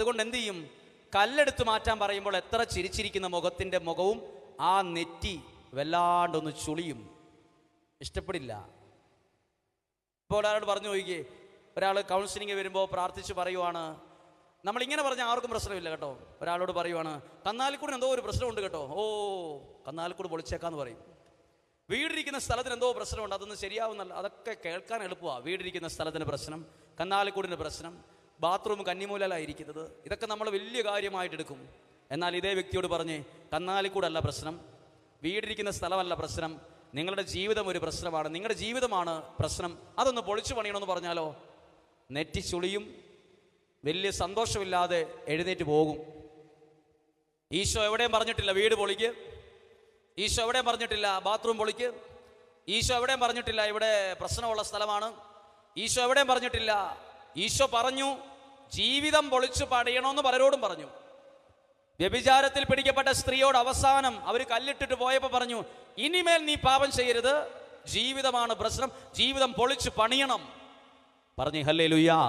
അതുകൊണ്ട് എന്ത് ചെയ്യും? കല്ലെടുത്ത് മാറ്റാൻ പറയുമ്പോൾ എത്ര ചിരിച്ചിരിക്കുന്ന മുഖവും ആ നെറ്റി വല്ലാണ്ടൊന്ന് ചുളിയും, ഇഷ്ടപ്പെടില്ല. ഇപ്പോൾ ഒരാളോട് പറഞ്ഞു നോക്കിയേ, ഒരാൾ കൗൺസിലിംഗ് വരുമ്പോൾ പ്രാർത്ഥിച്ച് പറയുവാണ്, നമ്മളിങ്ങനെ പറഞ്ഞാൽ ആർക്കും പ്രശ്നമില്ല കേട്ടോ. ഒരാളോട് പറയുവാണ്, കന്നാലിക്കൂടിന് എന്തോ ഒരു പ്രശ്നമുണ്ട് കേട്ടോ. ഓ, കന്നാലിക്കൂട് പൊളിച്ചേക്കാന്ന് പറയും. വീടിരിക്കുന്ന സ്ഥലത്തിന് എന്തോ പ്രശ്നമുണ്ട്, അതൊന്നും ശരിയാവുന്നല്ല. അതൊക്കെ കേൾക്കാൻ എളുപ്പമാണ്. വീടിരിക്കുന്ന സ്ഥലത്തിന് പ്രശ്നം, കന്നാലിക്കൂടിന് പ്രശ്നം, ബാത്റൂം കന്നിമൂലയിലായിരിക്കുന്നത്, ഇതൊക്കെ നമ്മൾ വലിയ കാര്യമായിട്ടെടുക്കും. എന്നാൽ ഇതേ വ്യക്തിയോട് പറഞ്ഞ്, കന്നാലിക്കൂടല്ല പ്രശ്നം, വീടിരിക്കുന്ന സ്ഥലമല്ല പ്രശ്നം, നിങ്ങളുടെ ജീവിതം ഒരു പ്രശ്നമാണ്, നിങ്ങളുടെ ജീവിതമാണ് പ്രശ്നം, അതൊന്ന് പൊളിച്ചു പണിയണമെന്ന് പറഞ്ഞാലോ നെറ്റി ചുളിയും, വലിയ സന്തോഷമില്ലാതെ എഴുന്നേറ്റ് പോകും. ഈശോ എവിടെയും പറഞ്ഞിട്ടില്ല വീട് പൊളിക്ക്, ഈശോ എവിടെയും പറഞ്ഞിട്ടില്ല ബാത്റൂം പൊളിക്ക്, ഈശോ എവിടെയും പറഞ്ഞിട്ടില്ല ഇവിടെ പ്രശ്നമുള്ള സ്ഥലമാണ്, ഈശോ എവിടെയും പറഞ്ഞിട്ടില്ല. ഈശോ പറഞ്ഞു ജീവിതം പൊളിച്ചു പണിയണമെന്ന് പലരോടും പറഞ്ഞു. വ്യഭിചാരത്തിൽ പിടിക്കപ്പെട്ട സ്ത്രീയോട് അവസാനം അവർ കല്ലിട്ടിട്ട് പോയപ്പോൾ പറഞ്ഞു, ഇനിമേൽ നീ പാപം ചെയ്യരുത്, ജീവിതമാണ് പ്രശ്നം, ജീവിതം പൊളിച്ചു പണിയണം പറഞ്ഞു. ഹല്ലേലൂയാ.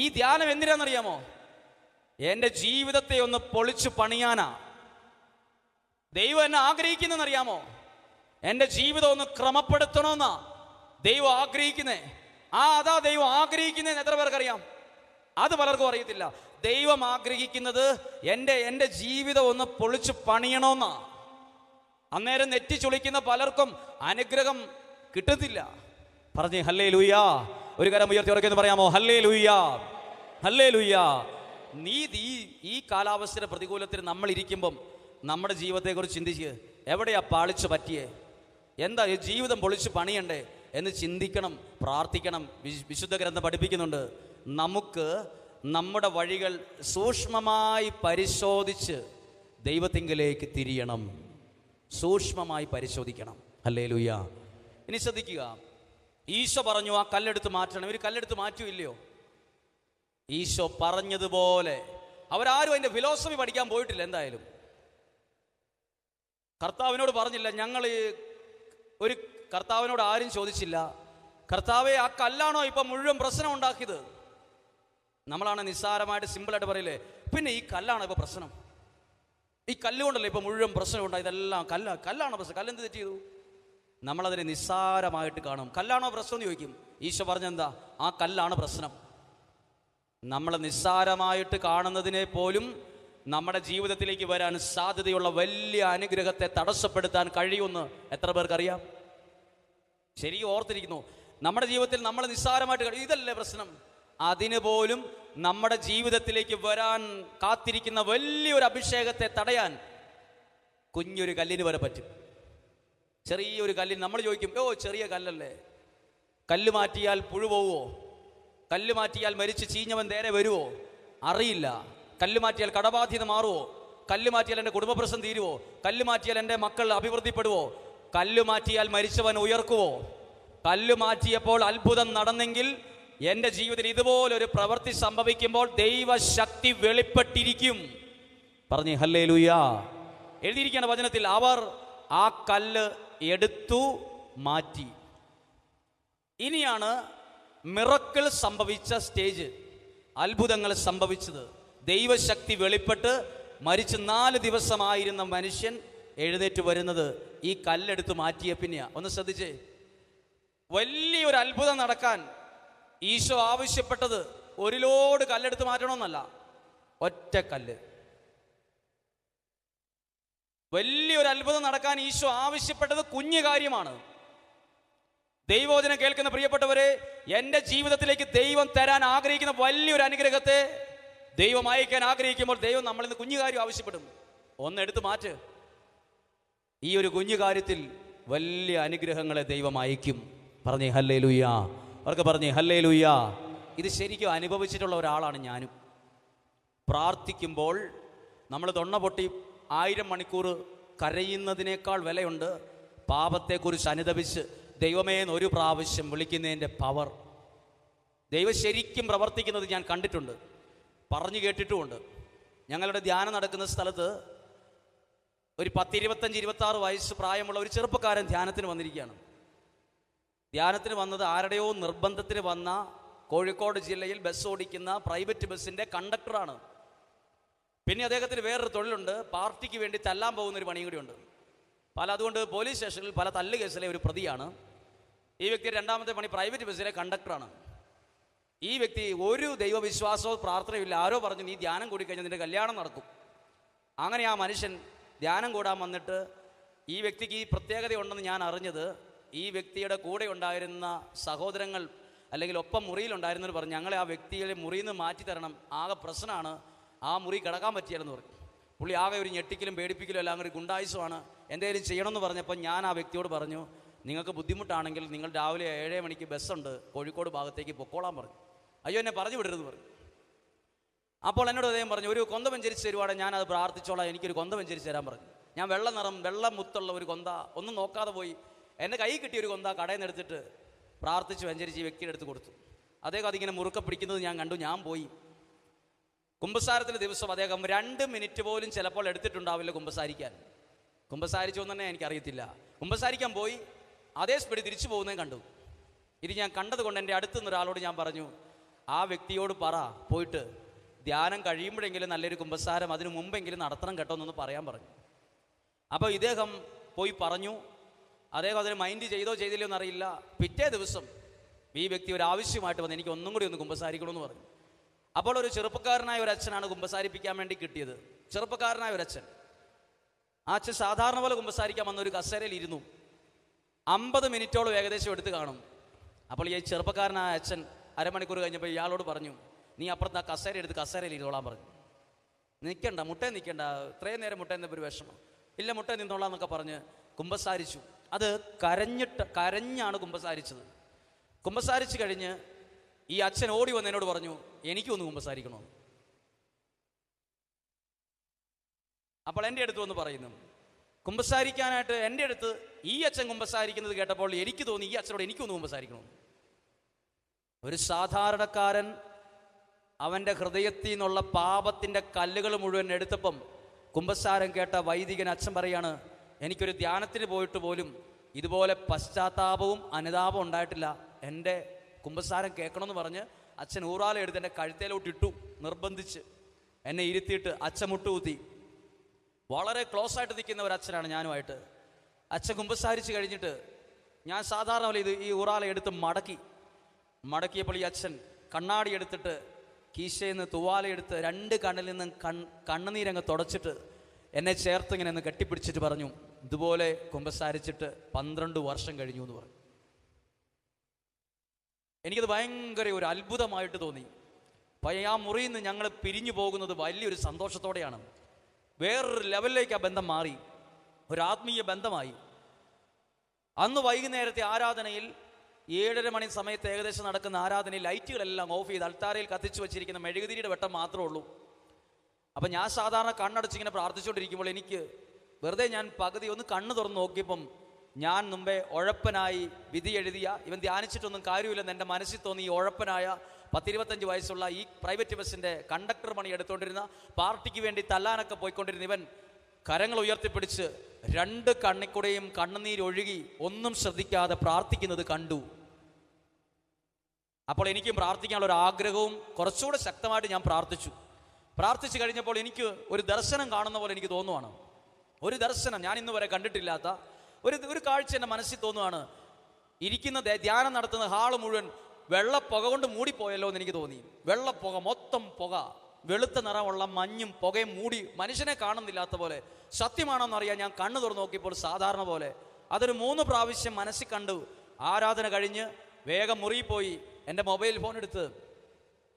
ഈ ധ്യാനം എന്തിനാണെന്നറിയാമോ? എൻ്റെ ജീവിതത്തെ ഒന്ന് പൊളിച്ചു പണിയാനാ. ദൈവം എന്നെ ആഗ്രഹിക്കുന്നറിയാമോ? എൻ്റെ ജീവിതം ഒന്ന് ക്രമപ്പെടുത്തണമെന്നാ ദൈവം ആഗ്രഹിക്കുന്നേ. അതാ ദൈവം ആഗ്രഹിക്കുന്നതെന്ന് എത്ര പേർക്കറിയാം? അത് പലർക്കും അറിയത്തില്ല. ദൈവം ആഗ്രഹിക്കുന്നത് എൻ്റെ ജീവിതം ഒന്ന് പൊളിച്ചു പണിയണമെന്നാ. അന്നേരം നെറ്റി ചുളിക്കുന്ന പലർക്കും അനുഗ്രഹം കിട്ടത്തില്ല. പറഞ്ഞേ ഹല്ലേലൂയാ. ഒരു കരം ഉയർത്തി ഉറക്കെന്ന് പറയാമോ? ഹല്ലേലൂയാ, ഹല്ലേലൂയാ. നീ ഈ കാലാവസ്ഥയുടെ പ്രതികൂലത്തിൽ നമ്മൾ ഇരിക്കുമ്പം നമ്മുടെ ജീവിതത്തെക്കുറിച്ച് ചിന്തിച്ച്, എവിടെയാ പാളിച്ചു പറ്റിയേ, എന്താ ജീവിതം പൊളിച്ച് പണിയണ്ടേ എന്ന് ചിന്തിക്കണം, പ്രാർത്ഥിക്കണം. വിശുദ്ധ ഗ്രന്ഥം പഠിപ്പിക്കുന്നുണ്ട്, നമുക്ക് നമ്മുടെ വഴികൾ സൂക്ഷ്മമായി പരിശോധിച്ച് ദൈവത്തിങ്കലേക്ക് തിരിയണം. സൂക്ഷ്മമായി പരിശോധിക്കണം. ഹല്ലേലൂയാ. ഇനി ശ്രദ്ധിക്കുക, ഈശോ പറഞ്ഞു ആ കല്ലെടുത്ത് മാറ്റണം. ഇവർ കല്ലെടുത്ത് മാറ്റുമില്ലയോ? ഈശോ പറഞ്ഞതുപോലെ അവരാരും അതിൻ്റെ ഫിലോസഫി പഠിക്കാൻ പോയിട്ടില്ല. എന്തായാലും കർത്താവിനോട് പറഞ്ഞില്ല, കർത്താവിനോട് ആരും ചോദിച്ചില്ല, കർത്താവെ ആ കല്ലാണോ ഇപ്പം മുഴുവൻ പ്രശ്നം ഉണ്ടാക്കിയത്? നമ്മളാണ് നിസ്സാരമായിട്ട് സിമ്പിളായിട്ട് പറയില്ലേ, പിന്നെ ഈ കല്ലാണോ ഇപ്പം പ്രശ്നം, ഈ കല്ലുകൊണ്ടല്ലേ ഇപ്പം മുഴുവൻ പ്രശ്നം ഉണ്ടായി, ഇതെല്ലാം കല്ലാണോ പ്രശ്നം, കല്ലെന്ത് തെറ്റ് ചെയ്തു? നമ്മളതിനെ നിസ്സാരമായിട്ട് കാണും. കല്ലാണോ പ്രശ്നം എന്ന് ചോദിക്കും. ഈശോ പറഞ്ഞെന്താ? ആ കല്ലാണ് പ്രശ്നം. നമ്മൾ നിസ്സാരമായിട്ട് കാണുന്നതിനെ പോലും നമ്മുടെ ജീവിതത്തിലേക്ക് വരാൻ സാധ്യതയുള്ള വലിയ അനുഗ്രഹത്തെ തടസ്സപ്പെടുത്താൻ കഴിയുമെന്ന് എത്ര പേർക്കറിയാം? ശരിക്കും ഓർത്തിരിക്കുന്നു. നമ്മുടെ ജീവിതത്തിൽ നമ്മൾ നിസ്സാരമായിട്ട് ഇതല്ലേ പ്രശ്നം, അതിന് പോലും നമ്മുടെ ജീവിതത്തിലേക്ക് വരാൻ കാത്തിരിക്കുന്ന വലിയൊരു അഭിഷേകത്തെ തടയാൻ കുഞ്ഞൊരു കല്ലിന് വരെ പറ്റും. ചെറിയൊരു കല്ലിന് നമ്മൾ ചോദിക്കും, ഓ ചെറിയ കല്ലല്ലേ, കല്ല് മാറ്റിയാൽ പുഴു പോവുമോ? കല്ല് മാറ്റിയാൽ മരിച്ച് ചീഞ്ഞവൻ നേരെ വരുമോ? അറിയില്ല. കല്ല് മാറ്റിയാൽ കടബാധ്യത മാറുമോ? കല്ല് മാറ്റിയാൽ എൻ്റെ കുടുംബ പ്രശ്നം തീരുവോ? കല്ല് മാറ്റിയാൽ എൻ്റെ മക്കൾ അഭിവൃദ്ധിപ്പെടുവോ? കല്ല് മാറ്റിയാൽ മരിച്ചവൻ ഉയർക്കുവോ? കല്ല് മാറ്റിയപ്പോൾ അത്ഭുതം നടന്നെങ്കിൽ എൻ്റെ ജീവിതത്തിൽ ഇതുപോലൊരു പ്രവൃത്തി സംഭവിക്കുമ്പോൾ ദൈവശക്തി വെളിപ്പെട്ടിരിക്കും. പറഞ്ഞേ ഹല്ലേലൂയാ. എഴുതിയിരിക്കുകയാണ് വചനത്തിൽ, അവർ ആ കല്ല് എടുത്തു മാറ്റി. ഇനിയാണ് മിറക്കിൾ സംഭവിച്ച സ്റ്റേജ്, അത്ഭുതങ്ങൾ സംഭവിച്ചത്. ദൈവശക്തി വെളിപ്പെട്ട് മരിച്ച് 4 ദിവസമായിരുന്ന മനുഷ്യൻ എഴുന്നേറ്റ് വരുന്നത് ഈ കല്ലെടുത്ത് മാറ്റിയ പിന്നെയാ. ഒന്ന് ശ്രദ്ധിച്ചേ, വലിയൊരു അത്ഭുതം നടക്കാൻ ഈശോ ആവശ്യപ്പെട്ടത് ഒരു ലോഡ് കല്ലെടുത്ത് മാറ്റണമെന്നല്ല, ഒറ്റ കല്ല്. വലിയൊരു അത്ഭുതം നടക്കാൻ ഈശോ ആവശ്യപ്പെട്ടത് കുഞ്ഞു കാര്യമാണ്. ദൈവവചനം കേൾക്കുന്ന പ്രിയപ്പെട്ടവരെ, എൻ്റെ ജീവിതത്തിലേക്ക് ദൈവം തരാൻ ആഗ്രഹിക്കുന്ന വലിയൊരു അനുഗ്രഹത്തെ ദൈവം അയക്കാൻ ആഗ്രഹിക്കുമ്പോൾ ദൈവം നമ്മളിൽ നിന്ന് കുഞ്ഞു കാര്യം ആവശ്യപ്പെടും. ഒന്നെടുത്ത് മാറ്റ്. ഈ ഒരു കുഞ്ഞു കാര്യത്തിൽ വലിയ അനുഗ്രഹങ്ങളെ ദൈവം അയക്കും. പറഞ്ഞേ ഹല്ലേലൂയാ. അവർക്ക് പറഞ്ഞേ ഹല്ലേലൂയാ. ഇത് ശരിക്കും അനുഭവിച്ചിട്ടുള്ള ഒരാളാണ് ഞാനും. പ്രാർത്ഥിക്കുമ്പോൾ നമ്മൾ തൊണ്ണ പൊട്ടി 1000 മണിക്കൂർ കരയുന്നതിനേക്കാൾ വിലയുണ്ട് പാപത്തെക്കുറിച്ച് അനുതപിച്ച് ദൈവമേ ഒരു പ്രാവശ്യം വിളിക്കുന്നതിൻ്റെ പവർ. ദൈവം ശരിക്കും പ്രവർത്തിക്കുന്നത് ഞാൻ കണ്ടിട്ടുണ്ട്, പറഞ്ഞു കേട്ടിട്ടുമുണ്ട്. ഞങ്ങളുടെ ധ്യാനം നടക്കുന്ന സ്ഥലത്ത് ഒരു 10, 25, 26 വയസ്സ് പ്രായമുള്ള ഒരു ചെറുപ്പക്കാരൻ ധ്യാനത്തിന് വന്നിരിക്കുകയാണ്. ധ്യാനത്തിന് വന്നത് ആരുടെയോ നിർബന്ധത്തിന് വന്ന കോഴിക്കോട് ജില്ലയിൽ ബസ് ഓടിക്കുന്ന പ്രൈവറ്റ് ബസ്സിൻ്റെ കണ്ടക്ടറാണ്. പിന്നെ അദ്ദേഹത്തിന് വേറൊരു തൊഴിലുണ്ട്, പാർട്ടിക്ക് വേണ്ടി തല്ലാൻ പോകുന്നൊരു പണിയും കൂടിയുണ്ട്. അതുകൊണ്ട് പോലീസ് സ്റ്റേഷനിൽ പല തല്ല് കേസിലെ ഒരു പ്രതിയാണ്. ഈ വ്യക്തി രണ്ടാമത്തെ പണി പ്രൈവറ്റ് ബസ്സിലെ കണ്ടക്ടറാണ്. ഈ വ്യക്തി ഒരു ദൈവവിശ്വാസമോ പ്രാർത്ഥനയോ ഇല്ല. ആരോ പറഞ്ഞു നീ ധ്യാനം കൂടിക്കഴിഞ്ഞാൽ നിന്റെ കല്യാണം നടക്കും. അങ്ങനെ ആ മനുഷ്യൻ ധ്യാനം കൂടാൻ വന്നിട്ട്, ഈ വ്യക്തിക്ക് ഈ പ്രത്യേകതയുണ്ടെന്ന് ഞാൻ അറിഞ്ഞത്, ഈ വ്യക്തിയുടെ കൂടെ ഉണ്ടായിരുന്ന സഹോദരങ്ങൾ അല്ലെങ്കിൽ ഒപ്പം മുറിയിലുണ്ടായിരുന്നവർ പറഞ്ഞു ഞങ്ങളെ ആ വ്യക്തിയെ മുറിയിൽ നിന്ന് മാറ്റി തരണം, ആകെ പ്രശ്നമാണ്, ആ മുറി കിടക്കാൻ പറ്റിയാലെന്ന് പറഞ്ഞു. പുള്ളി ആകെ ഒരു ഞെട്ടിക്കലും പേടിപ്പിക്കലും എല്ലാം ഒരു ഗുണ്ടായുസമാണ്, എന്തെങ്കിലും ചെയ്യണമെന്ന് പറഞ്ഞപ്പോൾ ഞാൻ ആ വ്യക്തിയോട് പറഞ്ഞു നിങ്ങൾക്ക് ബുദ്ധിമുട്ടാണെങ്കിൽ നിങ്ങൾ രാവിലെ 7 മണിക്ക് ബസ്സുണ്ട് കോഴിക്കോട് ഭാഗത്തേക്ക് പൊക്കോളാൻ പറഞ്ഞു. അയ്യോ എന്നെ പറഞ്ഞു വിടരുത് പറഞ്ഞു. അപ്പോൾ എന്നോട് അദ്ദേഹം പറഞ്ഞു ഒരു കൊന്ത വെഞ്ചരിച്ച് തരുവാടെ ഞാനത് പ്രാർത്ഥിച്ചോളാം, എനിക്കൊരു കൊന്ത വെഞ്ചരിച്ച് തരാൻ പറഞ്ഞു. ഞാൻ വെള്ള മുത്തുള്ള ഒരു കൊന്ത ഒന്നും നോക്കാതെ പോയി എൻ്റെ കൈ കിട്ടിയ ഒരു കൊന്ത കടയിൽ നിന്ന് എടുത്തിട്ട് പ്രാർത്ഥിച്ച് വെഞ്ചരിച്ച് ഈ വ്യക്തിയുടെ അടുത്ത് കൊടുത്തു. അദ്ദേഹം അതിങ്ങനെ മുറുക്കെ പിടിക്കുന്നത് ഞാൻ കണ്ടു. ഞാൻ പോയി കുമ്പസാരത്തിൻ്റെ ദിവസം അദ്ദേഹം 2 മിനിറ്റ് പോലും ചിലപ്പോൾ എടുത്തിട്ടുണ്ടാവില്ല കുമ്പസാരിക്കാൻ. കുമ്പസാരിച്ചോ എന്ന് തന്നെ എനിക്കറിയത്തില്ല. കുമ്പസാരിക്കാൻ പോയി അതേ സ്പീഡിൽ തിരിച്ചു പോകുന്നതും കണ്ടു. ഇത് ഞാൻ കണ്ടതുകൊണ്ട് എൻ്റെ അടുത്ത് നിന്ന് ഒരാളോട് ഞാൻ പറഞ്ഞു ആ വ്യക്തിയോട് പോയിട്ട് ധ്യാനം കഴിയുമ്പോഴെങ്കിലും നല്ലൊരു കുമ്പസാരം അതിനു മുമ്പെങ്കിലും നടത്തണം കേട്ടോ എന്നൊന്ന് പറയാൻ പറഞ്ഞു. അപ്പോൾ ഇദ്ദേഹം പോയി പറഞ്ഞു. അദ്ദേഹം അതിന് മൈൻഡ് ചെയ്തോ ചെയ്തില്ലയോ എന്നറിയില്ല. പിറ്റേ ദിവസം ഈ വ്യക്തി ഒരു ആവശ്യമായിട്ട് വന്ന് എനിക്ക് ഒന്നും കൂടി ഒന്ന് കുമ്പസാരിക്കണമെന്ന് പറഞ്ഞു. അപ്പോൾ ഒരു ചെറുപ്പക്കാരനായ ഒരു അച്ഛനാണ് കുമ്പസാരിപ്പിക്കാൻ വേണ്ടി കിട്ടിയത്. ചെറുപ്പക്കാരനായ ഒരു അച്ഛൻ. ആ അച്ഛൻ സാധാരണ പോലെ കുമ്പസാരിക്കാൻ വന്ന ഒരു കസേരയിൽ ഇരുന്നു. 50 മിനിറ്റോളം ഏകദേശം എടുത്ത് കാണും. അപ്പോൾ ഈ ചെറുപ്പക്കാരനായ അച്ഛൻ അരമണിക്കൂർ കഴിഞ്ഞപ്പോൾ ഇയാളോട് പറഞ്ഞു നീ അപ്പുറത്ത് ആ കസേര എടുത്ത് കസേരയിൽ ഇരുന്നോളാൻ പറഞ്ഞു. നിൽക്കണ്ട, മുട്ടേ നിൽക്കണ്ട, ഇത്രയും നേരം മുട്ടേ നിന്നപ്പോൾ ഒരു വിഷമം ഇല്ല, മുട്ടേ നിന്നോളാം എന്നൊക്കെ പറഞ്ഞ് കുമ്പസാരിച്ചു. അത് കരഞ്ഞാണ് കുമ്പസാരിച്ചത്. കുമ്പസാരിച്ച് കഴിഞ്ഞ് ഈ അച്ഛൻ ഓടി വന്ന് എന്നോട് പറഞ്ഞു എനിക്കൊന്ന് കുമ്പസാരിക്കണോ. അപ്പോൾ എൻ്റെ അടുത്ത് വന്ന് പറയുന്നു കുമ്പസാരിക്കാനായിട്ട് എൻ്റെ അടുത്ത് ഈ അച്ഛൻ കുമ്പസാരിക്കുന്നത് കേട്ടപ്പോൾ എനിക്ക് തോന്നി ഈ അച്ഛനോട് എനിക്കൊന്ന് കുമ്പസാരിക്കണോ. ഒരു സാധാരണക്കാരൻ അവൻ്റെ ഹൃദയത്തിൽ നിന്നുള്ള പാപത്തിൻ്റെ കല്ലുകൾ മുഴുവൻ എടുത്തപ്പം കുമ്പസാരം കേട്ട വൈദികൻ അച്ഛൻ പറയാണ് എനിക്കൊരു ധ്യാനത്തിന് പോയിട്ട് പോലും ഇതുപോലെ പശ്ചാത്താപവും അനുതാപവും ഉണ്ടായിട്ടില്ല, എൻ്റെ കുമ്പസാരം കേൾക്കണമെന്ന് പറഞ്ഞ് അച്ഛൻ ഊറാല എടുത്ത് എൻ്റെ കഴുത്തേലോട്ട് ഇട്ടു. നിർബന്ധിച്ച് എന്നെ ഇരുത്തിയിട്ട് അച്ഛൻ മുട്ടുകുത്തി. വളരെ ക്ലോസ് ആയിട്ട് നിൽക്കുന്ന ഒരു അച്ഛനാണ് ഞാനുമായിട്ട്. അച്ഛൻ കുമ്പസാരിച്ച് കഴിഞ്ഞിട്ട് ഞാൻ സാധാരണ പോലെ ഈ ഊറാല എടുത്ത് മടക്കിയപ്പോൾ ഈ അച്ഛൻ കണ്ണാടി എടുത്തിട്ട് കീശയിൽ നിന്ന് തുവാലയെടുത്ത് 2 കണ്ണിൽ നിന്നും കണ്ണുനീരങ്ങ് തുടച്ചിട്ട് എന്നെ ചേർത്ത് ഇങ്ങനെ ഒന്ന് കെട്ടിപ്പിടിച്ചിട്ട് പറഞ്ഞു ഇതുപോലെ കുമ്പസാരിച്ചിട്ട് 12 വർഷം കഴിഞ്ഞു എന്ന് പറഞ്ഞു. എനിക്കത് ഭയങ്കര ഒരു അത്ഭുതമായിട്ട് തോന്നി. ആ മുറിയിൽ നിന്ന് ഞങ്ങൾ പിരിഞ്ഞു പോകുന്നത് വലിയൊരു സന്തോഷത്തോടെയാണ്. വേറൊരു ലെവലിലേക്ക് ആ ബന്ധം മാറി, ഒരു ആത്മീയ ബന്ധമായി. അന്ന് വൈകുന്നേരത്തെ ആരാധനയിൽ 7:30 മണി സമയത്ത് ഏകദേശം നടക്കുന്ന ആരാധനയിൽ ലൈറ്റുകളെല്ലാം ഓഫ് ചെയ്ത് അൾത്താരയിൽ കത്തിച്ചു വെച്ചിരിക്കുന്ന മെഴുകുതിരിയുടെ വെട്ടം മാത്രമേ ഉള്ളൂ. അപ്പം ഞാൻ സാധാരണ കണ്ണടച്ചിങ്ങനെ പ്രാർത്ഥിച്ചുകൊണ്ടിരിക്കുമ്പോൾ എനിക്ക് വെറുതെ ഞാൻ പകുതി ഒന്ന് കണ്ണ് തുറന്ന് നോക്കിയപ്പം ഞാൻ മുമ്പേ ഉഴപ്പനായി വിധി എഴുതിയ ഇവൻ ധ്യാനിച്ചിട്ടൊന്നും കാര്യമില്ലെന്ന് എൻ്റെ മനസ്സിൽ തോന്നി. ഈ ഉഴപ്പനായ 10-25 വയസ്സുള്ള ഈ പ്രൈവറ്റ് ബസ്സിൻ്റെ കണ്ടക്ടർ പണി എടുത്തുകൊണ്ടിരുന്ന, പാർട്ടിക്ക് വേണ്ടി തല്ലാനൊക്കെ പോയിക്കൊണ്ടിരുന്ന ഇവൻ കരങ്ങൾ ഉയർത്തിപ്പിടിച്ച് 2 കണ്ണിക്കൂടെയും കണ്ണുനീരൊഴുകി ഒന്നും ശ്രദ്ധിക്കാതെ പ്രാർത്ഥിക്കുന്നത് കണ്ടു. അപ്പോൾ എനിക്കും പ്രാർത്ഥിക്കാനുള്ള ഒരു ആഗ്രഹവും കുറച്ചുകൂടെ ശക്തമായിട്ട് ഞാൻ പ്രാർത്ഥിച്ചു കഴിഞ്ഞപ്പോൾ എനിക്ക് ഒരു ദർശനം കാണുന്ന പോലെ എനിക്ക് തോന്നുവാണ്. ഒരു ദർശനം ഞാൻ ഇന്ന് വരെ കണ്ടിട്ടില്ലാത്ത ഒരു കാഴ്ച എൻ്റെ മനസ്സിൽ തോന്നുവാണ്. ഇരിക്കുന്ന ധ്യാനം നടത്തുന്ന ഹാള് മുഴുവൻ വെള്ളപ്പുക കൊണ്ട് മൂടിപ്പോയല്ലോ എന്ന് എനിക്ക് തോന്നി. വെള്ളപ്പുക, മൊത്തം പുക, വെളുത്ത നിറമുള്ള മഞ്ഞും പുകയും മൂടി മനുഷ്യനെ കാണുന്നില്ലാത്ത പോലെ. സത്യമാണോന്നറിയാൻ ഞാൻ കണ്ണു തുറന്ന് നോക്കിയപ്പോൾ സാധാരണ പോലെ അതൊരു 3 പ്രാവശ്യം മനസ്സിൽ കണ്ടു. ആരാധന കഴിഞ്ഞ് വേഗം മുറിയിൽ പോയി എൻ്റെ മൊബൈൽ ഫോൺ എടുത്ത്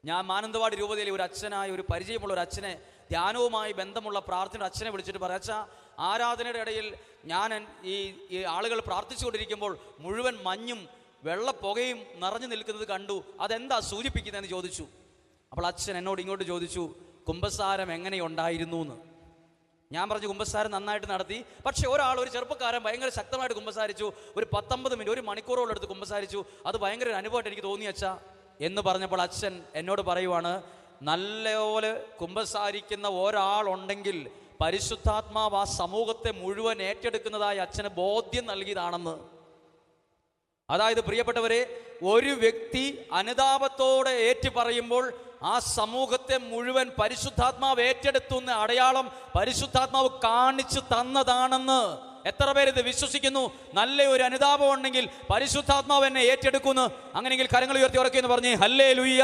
ഞാൻ മാനന്തവാടി രൂപതയിലെ ഒരു അച്ഛനായ ഒരു പരിചയമുള്ള ഒരു അച്ഛനെ, ധ്യാനവുമായി ബന്ധമുള്ള പ്രാർത്ഥനയുടെ അച്ഛനെ വിളിച്ചിട്ട് പറയാം അച്ഛാ, ആരാധനയുടെ ഇടയിൽ ഞാൻ ഈ ആളുകൾ പ്രാർത്ഥിച്ചുകൊണ്ടിരിക്കുമ്പോൾ മുഴുവൻ മഞ്ഞും വെള്ളപ്പുകയും നിറഞ്ഞു നിൽക്കുന്നത് കണ്ടു, അതെന്താ സൂചിപ്പിക്കുന്നതെന്ന് ചോദിച്ചു. അപ്പോൾ അച്ഛൻ എന്നോട് ഇങ്ങോട്ട് ചോദിച്ചു കുമ്പസാരം എങ്ങനെയുണ്ടായിരുന്നു എന്ന്. ഞാൻ പറഞ്ഞു കുമ്പസാരം നന്നായിട്ട് നടത്തി. പക്ഷെ ഒരു ചെറുപ്പക്കാരൻ ഭയങ്കര ശക്തമായിട്ട് കുമ്പസാരിച്ചു. ഒരു 19 മിനിറ്റ്, 1 മണിക്കൂറോളം എടുത്ത് കുമ്പസാരിച്ചു. അത് ഭയങ്കര ഒരു അനുഭവമായിട്ട് എനിക്ക് തോന്നി അച്ഛാ എന്ന് പറഞ്ഞപ്പോൾ അച്ഛൻ എന്നോട് പറയുവാണ് നല്ലപോലെ കുമ്പസാരിക്കുന്ന ഒരാളുണ്ടെങ്കിൽ പരിശുദ്ധാത്മാവ് ആ സമൂഹത്തെ മുഴുവൻ ഏറ്റെടുക്കുന്നതായി അച്ഛന് ബോധ്യം നൽകിയതാണെന്ന്. അതായത് പ്രിയപ്പെട്ടവരെ, ഒരു വ്യക്തി അനുതാപത്തോടെ ഏറ്റു പറയുമ്പോൾ ആ സമൂഹത്തെ മുഴുവൻ പരിശുദ്ധാത്മാവ് ഏറ്റെടുത്തുന്ന അടയാളം പരിശുദ്ധാത്മാവ് കാണിച്ചു തന്നതാണെന്ന് എത്ര പേര് ഇത് വിശ്വസിക്കുന്നു? നല്ല ഒരു അനുതാപം ഉണ്ടെങ്കിൽ പരിശുദ്ധാത്മാവ് എന്നെ ഏറ്റെടുക്കുന്നു. അങ്ങനെയെങ്കിൽ കരങ്ങൾ ഉയർത്തി ഉറക്കെ എന്ന് പറഞ്ഞേ ഹല്ലേലൂയ.